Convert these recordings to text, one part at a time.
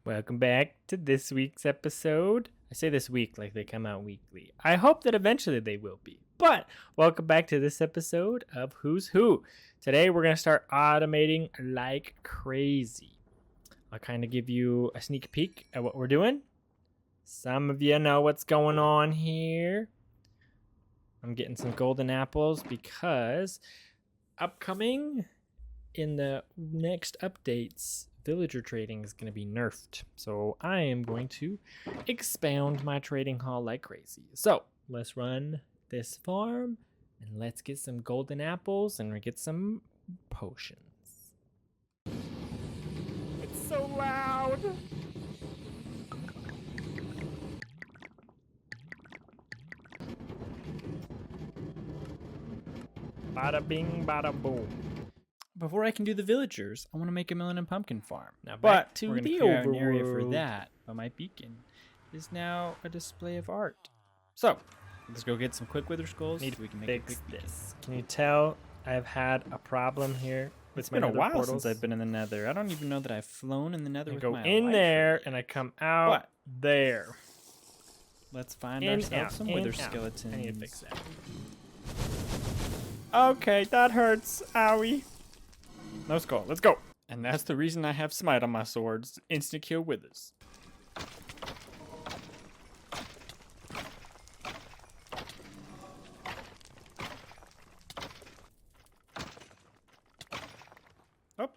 Welcome back to this week's episode. I say this week like they come out weekly. I hope that eventually they will be. But welcome back to this episode of Who's Who. Today we're going to start automating like crazy. I'll kind of give you a sneak peek at what we're doing. Some of you know what's going on here. I'm getting some golden apples because upcoming in the next updates, villager trading is going to be nerfed. So I am going to expound my trading hall like crazy. So let's run this farm and let's get some golden apples and get some potions. It's so loud. Bada bing, bada boom. Before I can do the villagers, I want to make a melon and pumpkin farm. Now But back to we're the going to create an area for overworld. that. But my beacon is now a display of art. So let's go get some quick wither skulls. Need so we can to make fix a quick beacon. this. Can you tell I've had a problem here with It's my been a nether while portals? since I've been in the nether. I don't even know that I've flown in the nether I with go my in life there yet. and I come out What? there. Let's find In, ourselves out, some in, wither out. skeletons. I need to fix that. Okay, that hurts. Owie. No skull. Let's go. And that's the reason I have smite on my swords. Instant kill withers. Oh.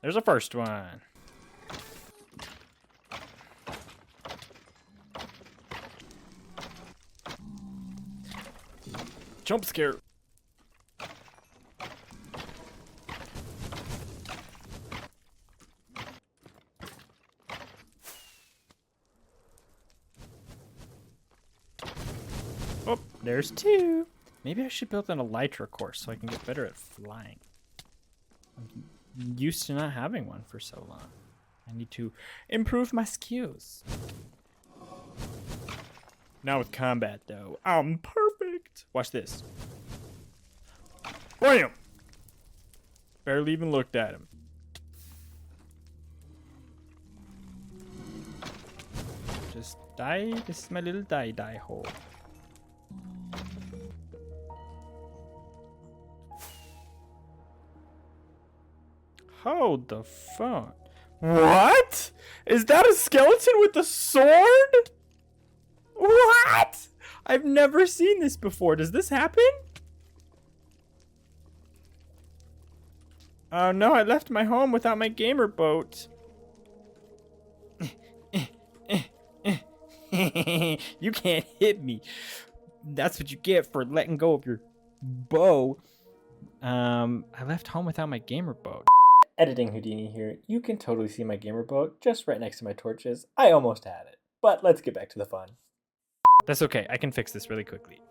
There's a first one. Jump scare. Oh, there's two. Maybe I should build an elytra course so I can get better at flying. I'm used to not having one for so long. I need to improve my skills. Now with combat, though, I'm perfect. Watch this. Bam! Barely even looked at him. Just die. This is my little die hole. Hold the phone. What? Is that a skeleton with a sword? What? I've never seen this before. Does this happen? Oh no, I left my home without my gamer boat. You can't hit me. That's what you get for letting go of your bow. I left home without my gamer boat. Editing Whodinni here. You can totally see my gamer boat just right next to my torches. I almost had it. But let's get back to the fun. That's okay. I can fix this really quickly.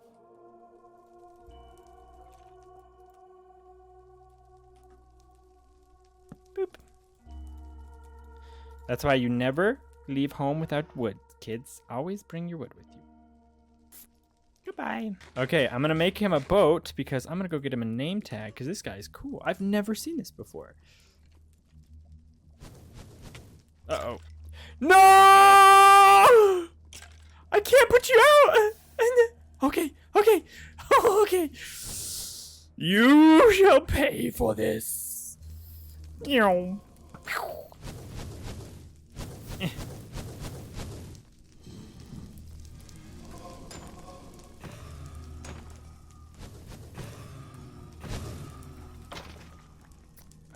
Boop. That's why you never leave home without wood, kids. Always bring your wood with you. Goodbye. Okay, I'm going to make him a boat because I'm going to go get him a name tag because this guy's cool. I've never seen this before. Uh-oh. No! I can't put you out! Okay, okay, okay. You shall pay for this.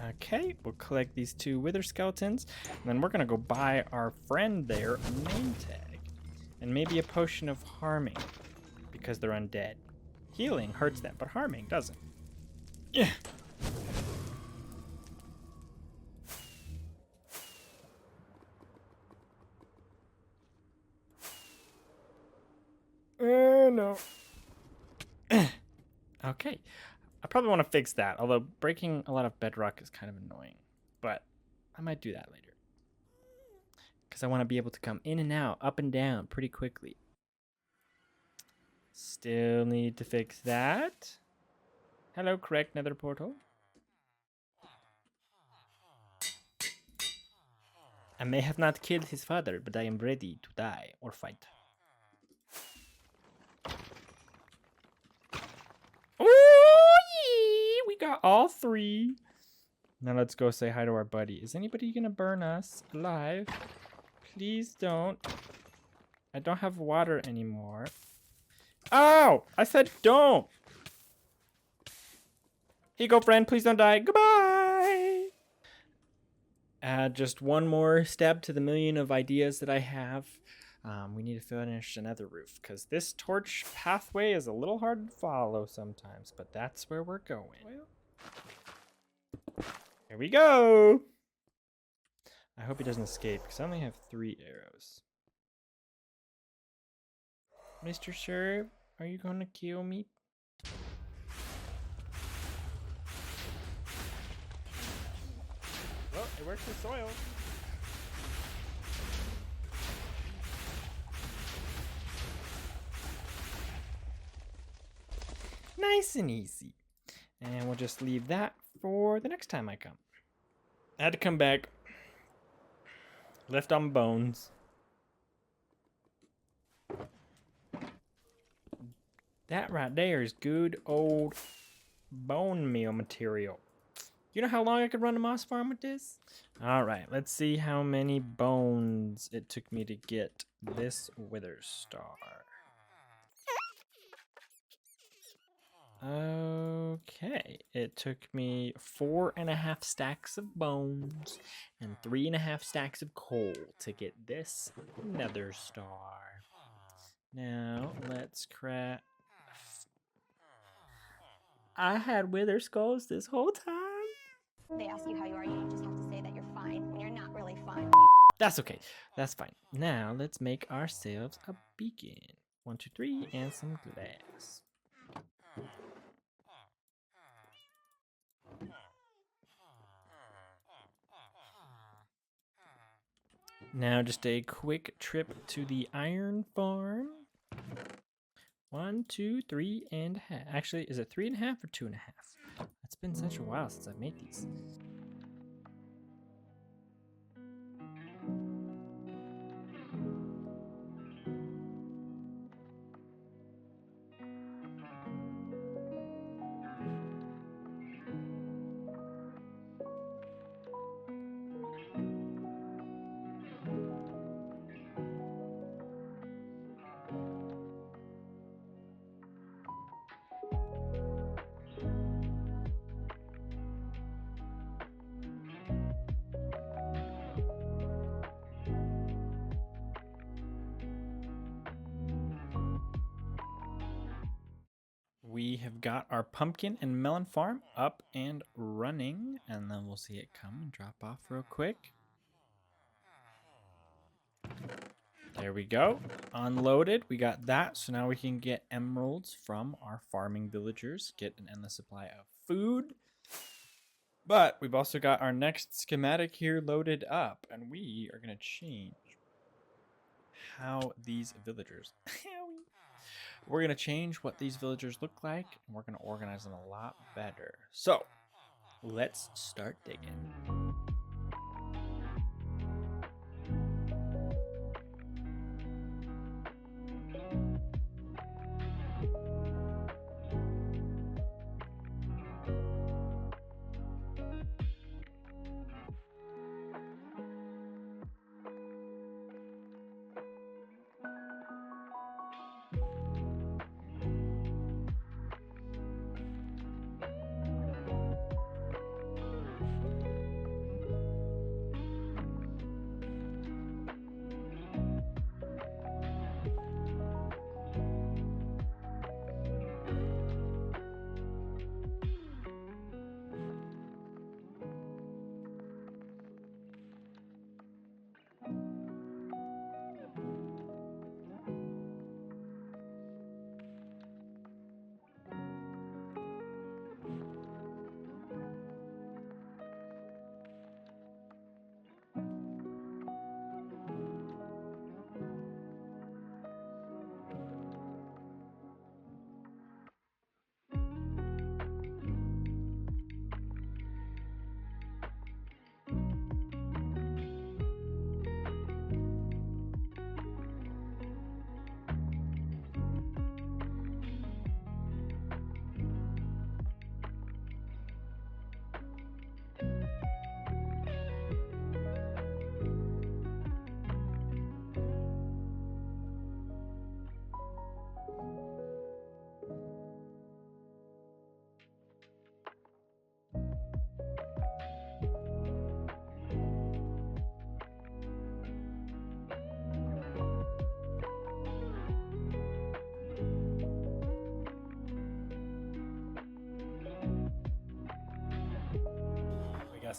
Okay, we'll collect these two wither skeletons, and then we're gonna go buy our friend there a name tag, and maybe a potion of harming, because they're undead. Healing hurts them, but harming doesn't. Yeah. No. Okay. I probably want to fix that, although breaking a lot of bedrock is kind of annoying. But I might do that later. Because I want to be able to come in and out, up and down pretty quickly. Still need to fix that. Hello, correct nether portal. I may have not killed his father, but I am ready to die or fight. Ooh, we got all 3. Now let's go say hi to our buddy. Is anybody gonna burn us alive? Please don't. I don't have water anymore. Oh! I said don't! Here you go, friend. Please don't die. Goodbye! Add just one more step to the million of ideas that I have. We need to finish another roof because this torch pathway is a little hard to follow sometimes, but that's where we're going. Here we go! I hope he doesn't escape because I only have 3 arrows. Mr. Sir, are you gonna kill me? Well, it works with soil. Nice and easy. And we'll just leave that for the next time I come. I had to come back. Left on bones. That right there is good old bone meal material. You know how long I could run a moss farm with this? All right, let's see how many bones it took me to get this wither star. Okay, it took me 4.5 stacks of bones and 3.5 stacks of coal to get this nether star. Now, let's craft... I had wither skulls this whole time. They ask you how you are, you just have to say that you're fine when you're not really fine. That's okay. That's fine. Now, let's make ourselves a beacon. 1, 2, 3, and some glass. Now, just a quick trip to the iron farm. 1, 2, 3.5. Actually, is it 3.5 or 2.5? It's been such a while since I've made these. We have got our pumpkin and melon farm up and running, and then we'll see it come and drop off real quick. There we go. Unloaded. We got that, so now we can get emeralds from our farming villagers, get an endless supply of food. But we've also got our next schematic here loaded up, and we are going to change how these villagers... We're going to change what these villagers look like, and we're going to organize them a lot better. So, let's start digging.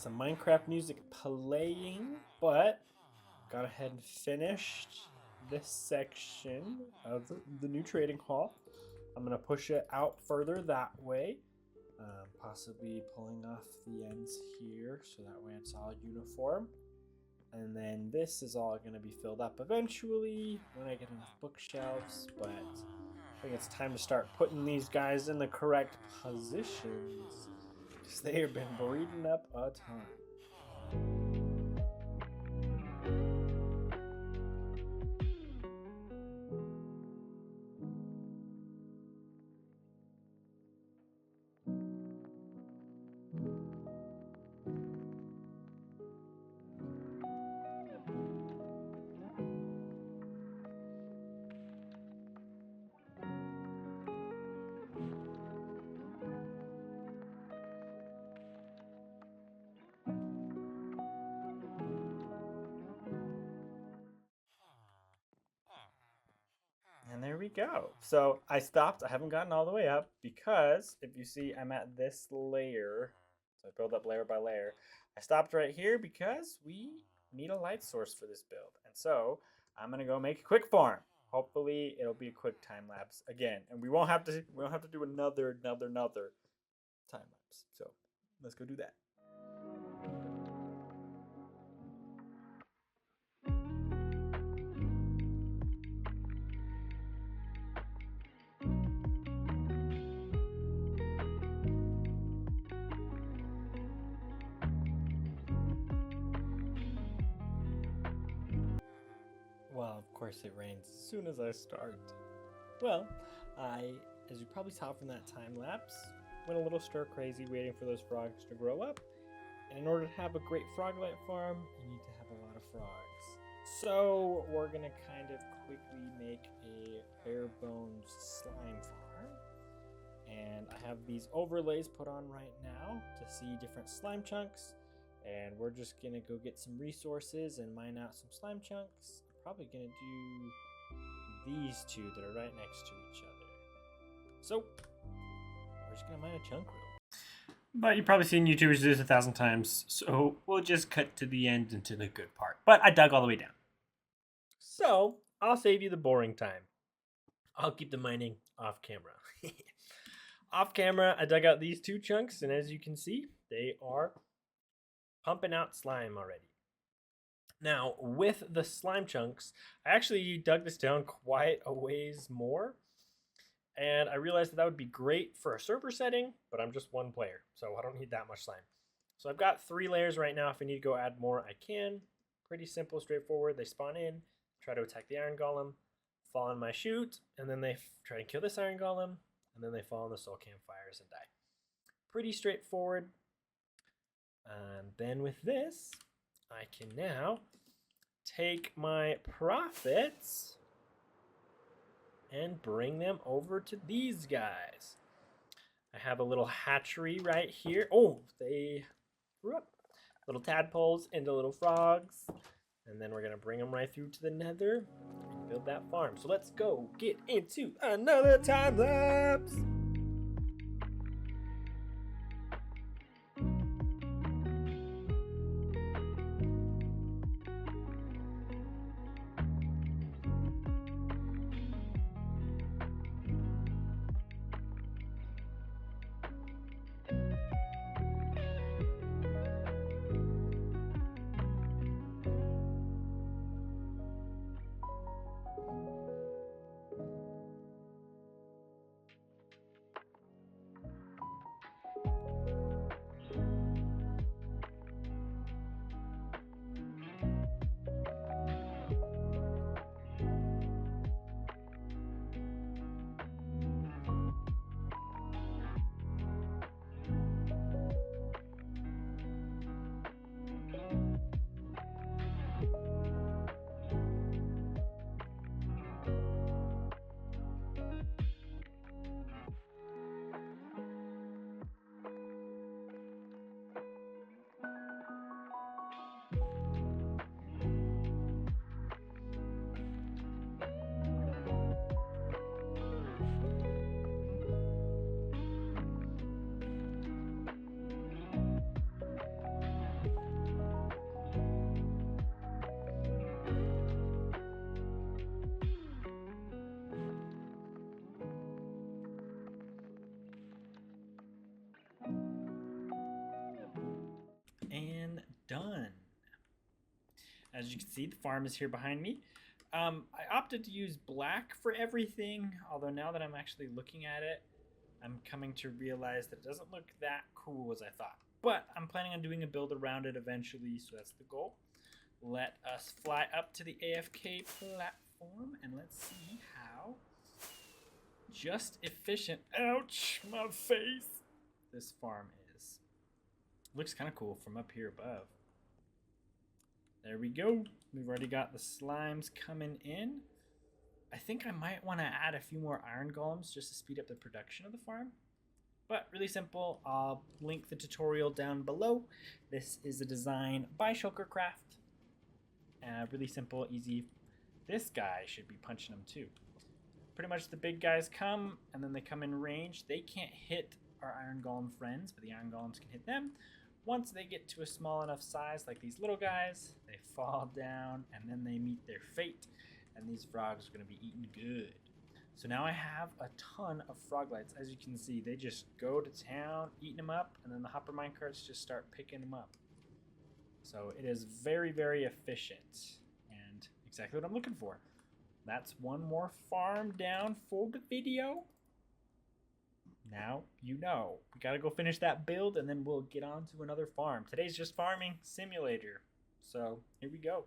some Minecraft music playing, but got ahead and finished this section of the new trading hall. I'm going to push it out further that way, possibly pulling off the ends here so that way it's all uniform. And then this is all going to be filled up eventually when I get enough bookshelves, but I think it's time to start putting these guys in the correct positions because they have been breeding up a ton. And there we go. So I stopped. I haven't gotten all the way up because if you see, I'm at this layer. So I build up layer by layer. I stopped right here because we need a light source for this build. And so I'm going to go make a quick farm. Hopefully it'll be a quick time lapse again. And we won't have to do another time lapse. So let's go do that. Well, of course it rains as soon as I start. Well, as you probably saw from that time lapse, went a little stir crazy waiting for those frogs to grow up. And in order to have a great froglet farm, you need to have a lot of frogs. So we're gonna kind of quickly make a bare bones slime farm. And I have these overlays put on right now to see different slime chunks. And we're just gonna go get some resources and mine out some slime chunks. Probably gonna do these two that are right next to each other. So we're just gonna mine a chunk real. But you've probably seen YouTubers do this 1,000 times, so we'll just cut to the end and to the good part. But I dug all the way down. So I'll save you the boring time. I'll keep the mining off camera. Off camera, I dug out these two chunks, and as you can see, they are pumping out slime already. Now, with the slime chunks, I actually dug this down quite a ways more. And I realized that would be great for a server setting, but I'm just one player, so I don't need that much slime. So I've got 3 layers right now. If I need to go add more, I can. Pretty simple, straightforward. They spawn in, try to attack the iron golem, fall on my chute, and then they try to kill this iron golem, and then they fall on the soul campfires and die. Pretty straightforward. And then with this, I can now take my profits and bring them over to these guys. I have a little hatchery right here. Oh, they grew up. Little tadpoles into little frogs. And then we're going to bring them right through to the nether and build that farm. So let's go get into another time lapse. As you can see, the farm is here behind me. I opted to use black for everything, although now that I'm actually looking at it, I'm coming to realize that it doesn't look that cool as I thought. But I'm planning on doing a build around it eventually, so that's the goal. Let us fly up to the AFK platform and let's see how just efficient, ouch, my face, this farm is. Looks kind of cool from up here above. There we go. We've already got the slimes coming in. I think I might want to add a few more iron golems just to speed up the production of the farm. But really simple. I'll link the tutorial down below. This is a design by Shulkercraft. Really simple, easy. This guy should be punching them too. Pretty much the big guys come, and then they come in range. They can't hit our iron golem friends, but the iron golems can hit them. Once they get to a small enough size, like these little guys, they fall down, and then they meet their fate, and these frogs are going to be eaten good. So now I have a ton of frog lights. As you can see, they just go to town, eating them up, and then the hopper minecarts just start picking them up. So it is very, very efficient, and exactly what I'm looking for. That's one more farm down for the video. Now you know. We gotta go finish that build and then we'll get on to another farm. Today's just farming simulator. So here we go.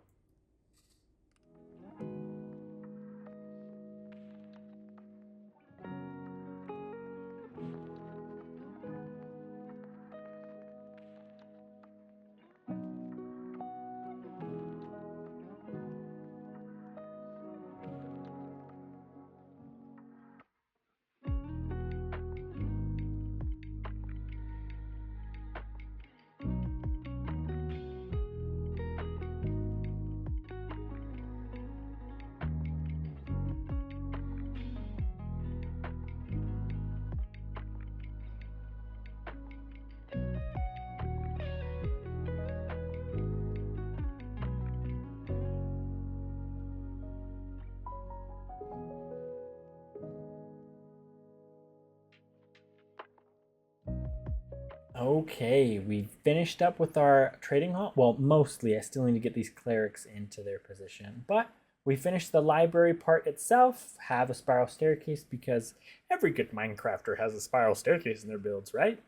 Okay, we finished up with our trading hall. Well, mostly. I still need to get these clerics into their position. But we finished the library part itself, have a spiral staircase because every good Minecrafter has a spiral staircase in their builds, right?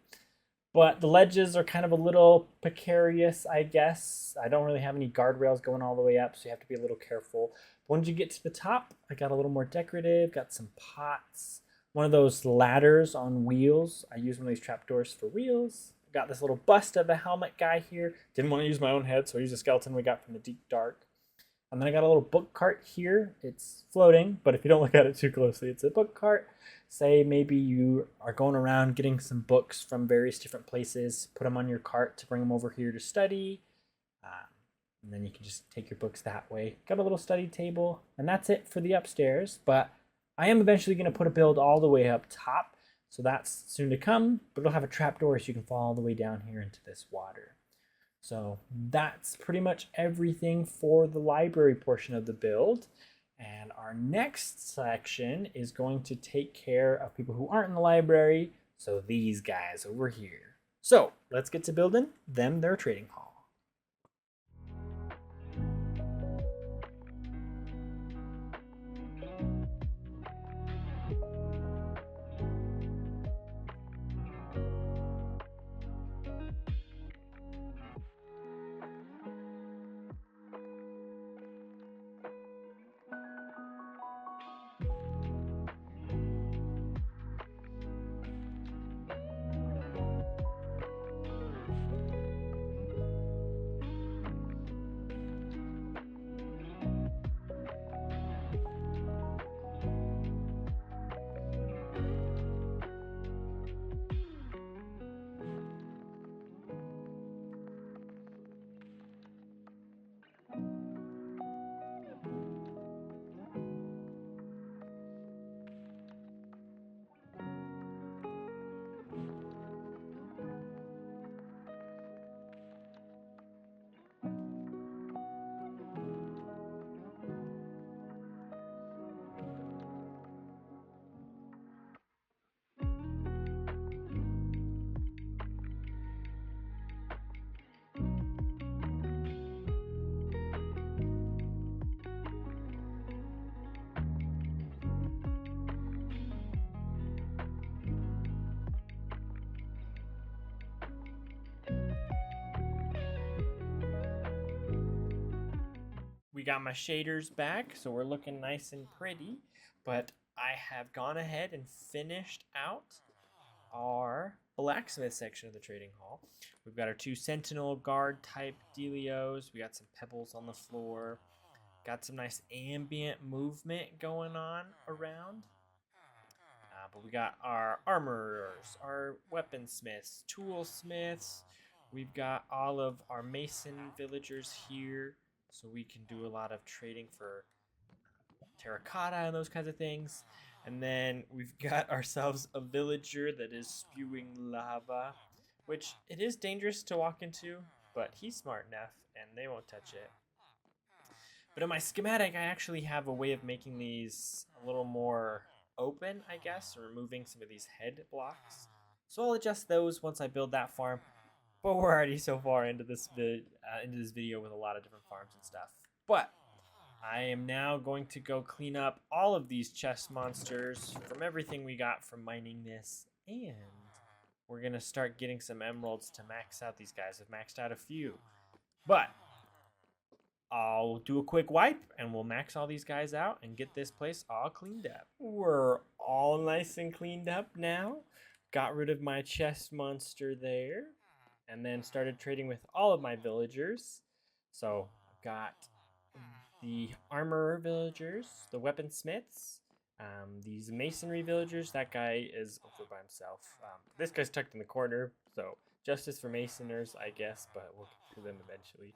But the ledges are kind of a little precarious, I guess. I don't really have any guardrails going all the way up, so you have to be a little careful. But once you get to the top, I got a little more decorative, got some pots. One of those ladders on wheels. I use one of these trapdoors for wheels. Got this little bust of the helmet guy here. Didn't want to use my own head, so I used a skeleton we got from the deep dark. And then I got a little book cart here. It's floating, but if you don't look at it too closely, it's a book cart. Say maybe you are going around getting some books from various different places. Put them on your cart to bring them over here to study. And then you can just take your books that way. Got a little study table, and that's it for the upstairs. But I am eventually going to put a build all the way up top, so that's soon to come, but it'll have a trapdoor so you can fall all the way down here into this water. So that's pretty much everything for the library portion of the build. And our next section is going to take care of people who aren't in the library, so these guys over here. So let's get to building them their trading hall. we got my shaders back, so we're looking nice and pretty. But I have gone ahead and finished out our blacksmith section of the trading hall. We've got our 2 sentinel guard type dealios. We got some pebbles on the floor. Got some nice ambient movement going on around. But we got our armorers, our weaponsmiths, toolsmiths. We've got all of our mason villagers here, so we can do a lot of trading for terracotta and those kinds of things. And then we've got ourselves a villager that is spewing lava, which it is dangerous to walk into, but he's smart enough and they won't touch it. But in my schematic, I actually have a way of making these a little more open, I guess, or removing some of these head blocks. So I'll adjust those once I build that farm. But we're already so far into this video with a lot of different farms and stuff. But I am now going to go clean up all of these chest monsters from everything we got from mining this, and we're gonna start getting some emeralds to max out these guys. I've maxed out a few, but I'll do a quick wipe and we'll max all these guys out and get this place all cleaned up. We're all nice and cleaned up now. Got rid of my chest monster there and then started trading with all of my villagers. So I've got the armorer villagers, the weaponsmiths, these masonry villagers. That guy is over by himself. This guy's tucked in the corner, so justice for masoners, I guess, but we'll get to them eventually.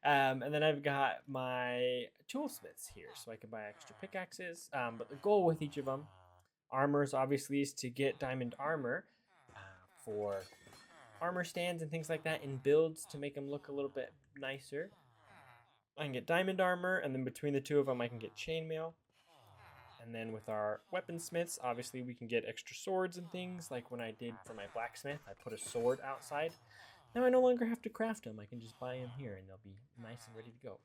And then I've got my toolsmiths here, so I can buy extra pickaxes. But the goal with each of them, armors obviously, is to get diamond armor for armor stands and things like that in builds to make them look a little bit nicer. I can get diamond armor, and then between the two of them, I can get chainmail. And then with our weaponsmiths, obviously, we can get extra swords and things. Like when I did for my blacksmith, I put a sword outside. Now I no longer have to craft them. I can just buy them here, and they'll be nice and ready to go.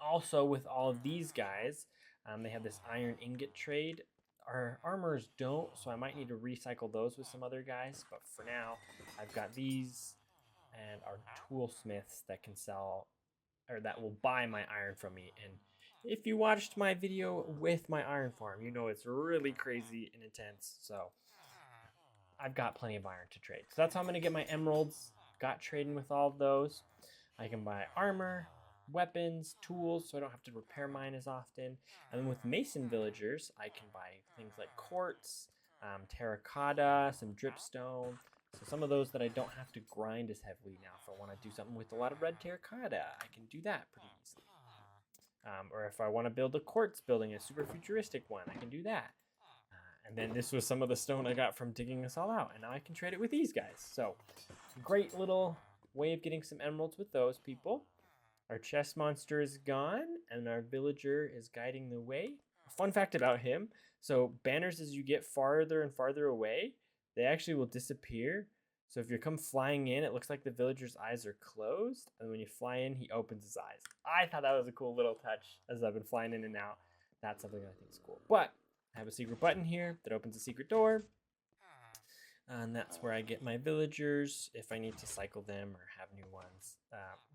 Also, with all of these guys, they have this iron ingot trade. Our armors don't, so I might need to recycle those with some other guys. But for now, I've got these and our toolsmiths that can sell, or that will buy my iron from me. And if you watched my video with my iron farm, you know it's really crazy and intense. So I've got plenty of iron to trade. So that's how I'm going to get my emeralds. Got trading with all of those. I can buy armor, weapons, tools, so I don't have to repair mine as often. And then with mason villagers, I can buy things like quartz, terracotta, some dripstone. So some of those that I don't have to grind as heavily now. If I want to do something with a lot of red terracotta, I can do that pretty easily. Or if I want to build a quartz building, a super futuristic one, I can do that. And then this was some of the stone I got from digging this all out. And now I can trade it with these guys. So great little way of getting some emeralds with those people. Our chest monster is gone, and our villager is guiding the way. Fun fact about him, so banners, as you get farther and farther away, they actually will disappear. So if you come flying in, it looks like the villager's eyes are closed, and when you fly in, he opens his eyes. I thought that was a cool little touch as I've been flying in and out. That's something I think is cool. But I have a secret button here that opens a secret door. And that's where I get my villagers if I need to cycle them or have new ones.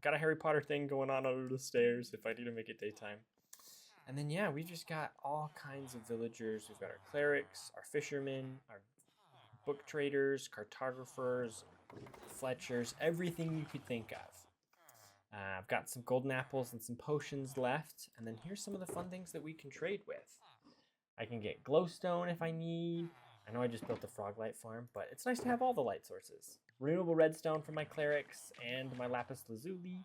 Got a Harry Potter thing going on under the stairs if I need to make it daytime. And then, yeah, we just got all kinds of villagers. We've got our clerics, our fishermen, our book traders, cartographers, fletchers, everything you could think of. I've got some golden apples and some potions left. And then here's some of the fun things that we can trade with. I can get glowstone if I need. I know I just built a frog light farm, but it's nice to have all the light sources. Renewable redstone for my clerics and my lapis lazuli.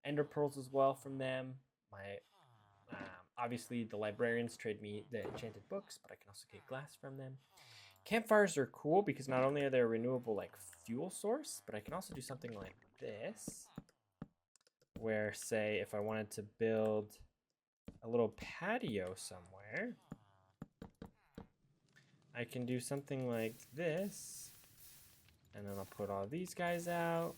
Ender pearls as well from them. My obviously the librarians trade me the enchanted books, but I can also get glass from them. Campfires are cool because not only are they a renewable like fuel source, but I can also do something like this, where say if I wanted to build a little patio somewhere, I can do something like this, and then I'll put all these guys out,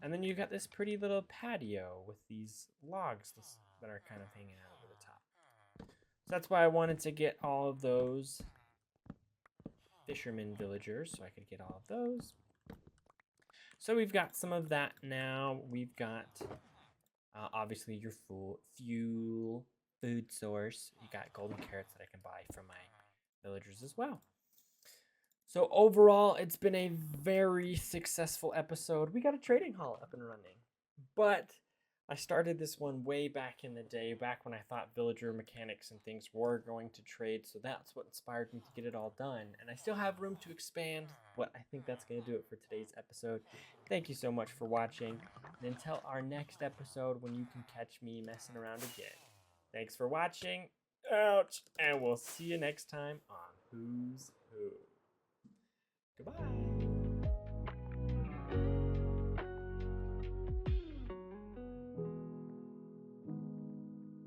and then you've got this pretty little patio with these logs that are kind of hanging out over the top. So that's why I wanted to get all of those fishermen villagers, so I could get all of those. So we've got some of that now. We've got Obviously, your fuel, food source. You got golden carrots that I can buy from my villagers as well. So overall, it's been a very successful episode. We got a trading hall up and running. But I started this one way back in the day, back when I thought villager mechanics and things were going to trade. So that's what inspired me to get it all done. And I still have room to expand, but I think that's going to do it for today's episode. Thank you so much for watching. And until our next episode, when you can catch me messing around again. Thanks for watching. Ouch. And we'll see you next time on Who's Who. Goodbye.